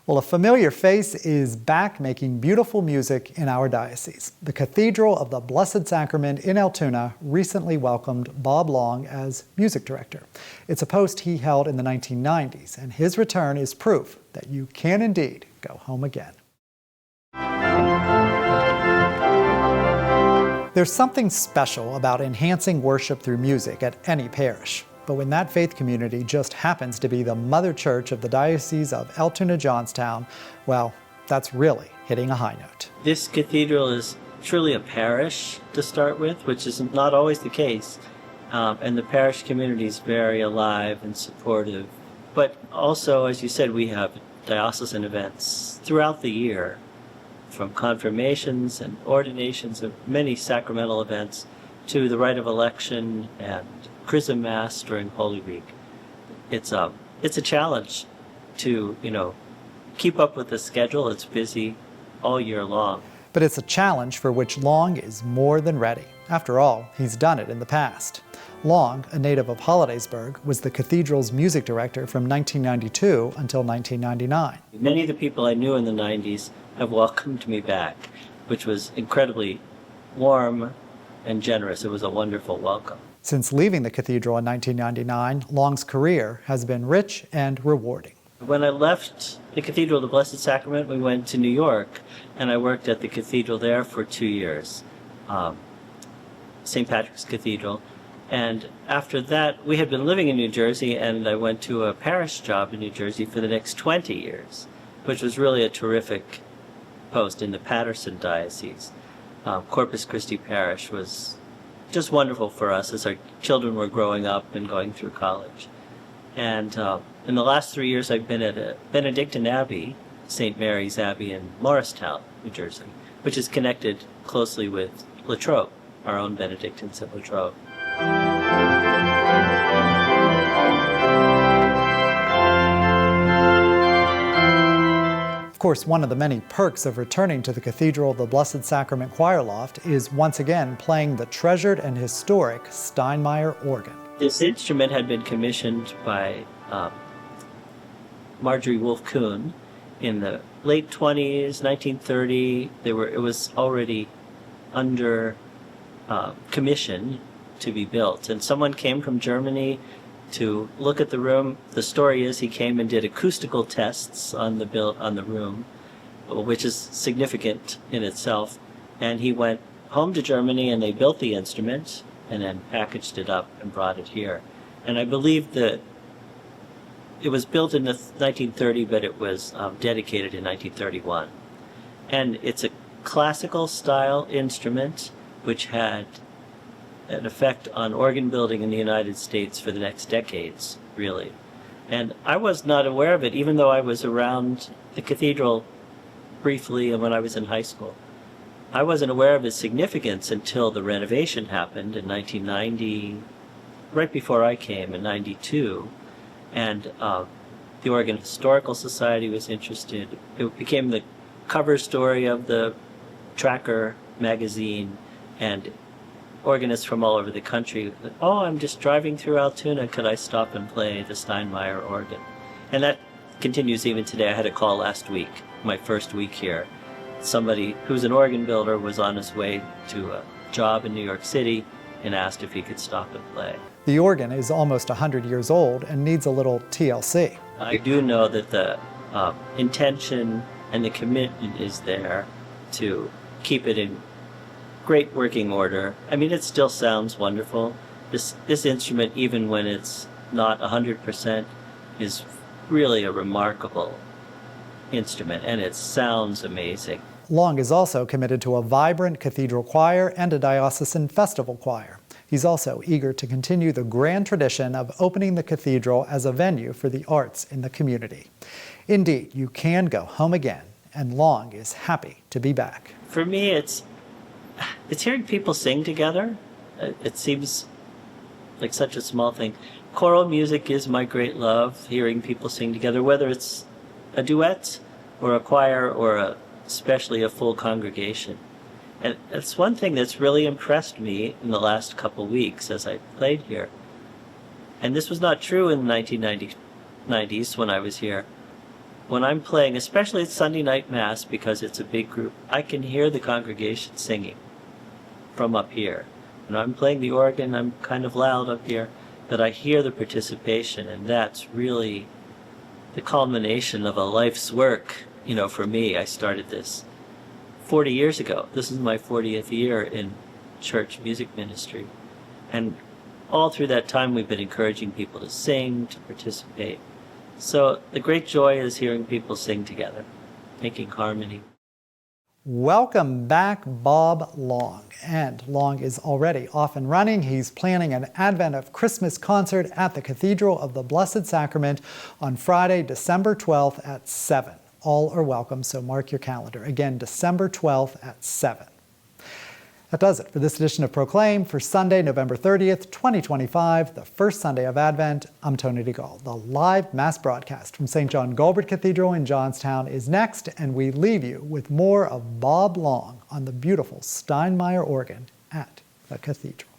Well, a familiar face is back making beautiful music in our diocese. The Cathedral of the Blessed Sacrament in Altoona recently welcomed Bob Long as music director. It's a post he held in the 1990s, and his return is proof that you can indeed go home again. There's something special about enhancing worship through music at any parish. But when that faith community just happens to be the mother church of the Diocese of Altoona-Johnstown, well, that's really hitting a high note. This cathedral is truly a parish to start with, which is not always the case. And the parish community is very alive and supportive. But also, as you said, we have diocesan events throughout the year, from confirmations and ordinations of many sacramental events to the rite of election and Chrism Mass during Holy Week. It's a challenge to, keep up with the schedule. It's busy all year long. But it's a challenge for which Long is more than ready. After all, he's done it in the past. Long, a native of Hollidaysburg, was the cathedral's music director from 1992 until 1999. Many of the people I knew in the 90s have welcomed me back, which was incredibly warm and generous. It was a wonderful welcome. Since leaving the cathedral in 1999, Long's career has been rich and rewarding. When I left the Cathedral of the Blessed Sacrament, we went to New York, and I worked at the cathedral there for 2 years, St. Patrick's Cathedral. And after that, we had been living in New Jersey, and I went to a parish job in New Jersey for the next 20 years, which was really a terrific post in the Patterson Diocese. Corpus Christi Parish was just wonderful for us as our children were growing up and going through college. And in the last 3 years, I've been at a Benedictine Abbey, St. Mary's Abbey in Morristown, New Jersey, which is connected closely with Latrobe, our own Benedictines at Latrobe. Of course, one of the many perks of returning to the Cathedral of the Blessed Sacrament Choir Loft is once again playing the treasured and historic Steinmeyer organ. This instrument had been commissioned by Marjorie Wolfe-Kuhn in the late 20s, 1930. It was already under commission to be built. And someone came from Germany to look at the room. The story is he came and did acoustical tests on the room, which is significant in itself. And he went home to Germany, and they built the instrument and then packaged it up and brought it here. And I believe that it was built in 1930, but it was dedicated in 1931. And it's a classical style instrument which had an effect on organ building in the United States for the next decades, really. And I was not aware of it, even though I was around the cathedral briefly and when I was in high school. I wasn't aware of its significance until the renovation happened in 1990, right before I came in 92. And the Oregon Historical Society was interested. It became the cover story of the Tracker magazine, and organists from all over the country. Oh, I'm just driving through Altoona. Could I stop and play the Steinmeyer organ? And that continues even today. I had a call last week, my first week here. Somebody who's an organ builder was on his way to a job in New York City and asked if he could stop and play. The organ is almost 100 years old and needs a little TLC. I do know that the intention and the commitment is there to keep it in great working order. I mean, it still sounds wonderful. This instrument, even when it's not 100%, is really a remarkable instrument, and it sounds amazing. Long is also committed to a vibrant cathedral choir and a diocesan festival choir. He's also eager to continue the grand tradition of opening the cathedral as a venue for the arts in the community. Indeed, you can go home again, and Long is happy to be back. For me, it's hearing people sing together. It seems like such a small thing. Choral music is my great love, hearing people sing together, whether it's a duet or a choir or especially a full congregation. And it's one thing that's really impressed me in the last couple weeks as I played here. And this was not true in the 1990s when I was here. when I'm playing, especially at Sunday night Mass, because it's a big group, I can hear the congregation singing from up here. When I'm playing the organ, I'm kind of loud up here, but I hear the participation, and that's really the culmination of a life's work. For me, I started this 40 years ago. This is my 40th year in church music ministry. And all through that time, we've been encouraging people to sing, to participate. So the great joy is hearing people sing together, making harmony. Welcome back, Bob Long. And Long is already off and running. He's planning an Advent of Christmas concert at the Cathedral of the Blessed Sacrament on Friday, December 12th at 7. All are welcome, so mark your calendar. Again, December 12th at 7. That does it for this edition of Proclaim for Sunday, November 30th, 2025, the first Sunday of Advent. I'm Tony DeGaulle. The live Mass broadcast from St. John Galbraith Cathedral in Johnstown is next, and we leave you with more of Bob Long on the beautiful Steinmeyer organ at the Cathedral.